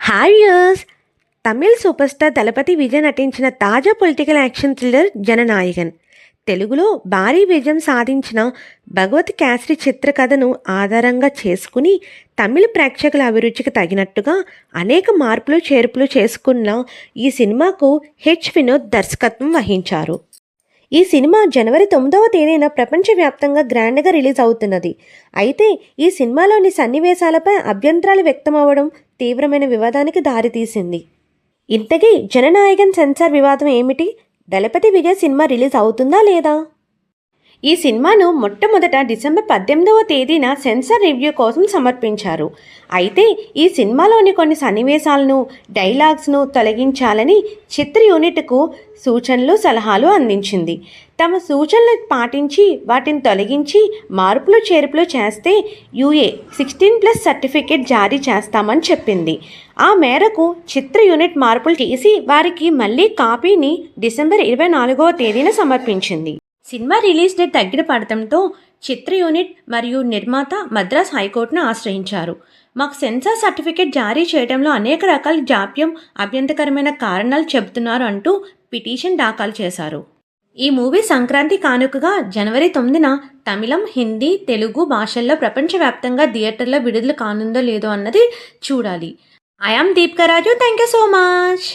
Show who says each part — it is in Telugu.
Speaker 1: Hi viewers. Tamil super star Thalapathy Vijay నటించిన తాజా పొలిటికల్ యాక్షన్ థ్రిల్లర్ జననాయకన్ తెలుగులో భారీ విజయం సాధించిన భగవత్ కేసరి చిత్రకథను ఆధారంగా చేసుకుని తమిళ ప్రేక్షకుల అభిరుచికి తగినట్టుగా అనేక మార్పులు చేర్పులు చేసుకున్న ఈ సినిమాకు వినోద్ దర్శకత్వం వహించారు. ఈ సినిమా జనవరి 9వ తేదీన ప్రపంచవ్యాప్తంగా గ్రాండ్గా రిలీజ్ అవుతున్నది. అయితే ఈ సినిమాలోని సన్నివేశాలపై అభ్యంతరాలు వ్యక్తమవ్వడం తీవ్రమైన వివాదానికి దారితీసింది. ఇంతకీ జననాయకన్ సెన్సార్ వివాదం ఏమిటి? దళపతి విజయ్ సినిమా రిలీజ్ అవుతుందా లేదా? ఈ సినిమాను మొట్టమొదట డిసెంబర్ 18వ తేదీన సెన్సార్ రివ్యూ కోసం సమర్పించారు. అయితే ఈ సినిమాలోని కొన్ని సన్నివేశాలను, డైలాగ్స్ను తొలగించాలని చిత్ర యూనిట్కు సూచనలు, సలహాలు అందించింది. తమ సూచనలు పాటించి వాటిని తొలగించి మార్పులు చేర్పులు చేస్తే యూఏ 16+ సర్టిఫికేట్ జారీ చేస్తామని చెప్పింది. ఆ మేరకు చిత్ర యూనిట్ మార్పులు చేసి వారికి మళ్ళీ కాపీని డిసెంబర్ 24వ తేదీన సమర్పించింది. సినిమా రిలీజ్ డేట్ దగ్గర పడటంతో చిత్ర యూనిట్ మరియు నిర్మాత మద్రాస్ హైకోర్టును ఆశ్రయించారు. మాకు సెన్సార్ సర్టిఫికేట్ జారీ చేయడంలో అనేక రకాల జాప్యం, అభ్యంతరకరమైన కారణాలు చెబుతున్నారు అంటూ పిటిషన్ దాఖలు చేశారు. ఈ మూవీ సంక్రాంతి కానుకగా జనవరి 9న తమిళం, హిందీ, తెలుగు భాషల్లో ప్రపంచవ్యాప్తంగా థియేటర్లో విడుదల కానుందో లేదో అన్నది చూడాలి. I am Deepika Raju. Thank you so much.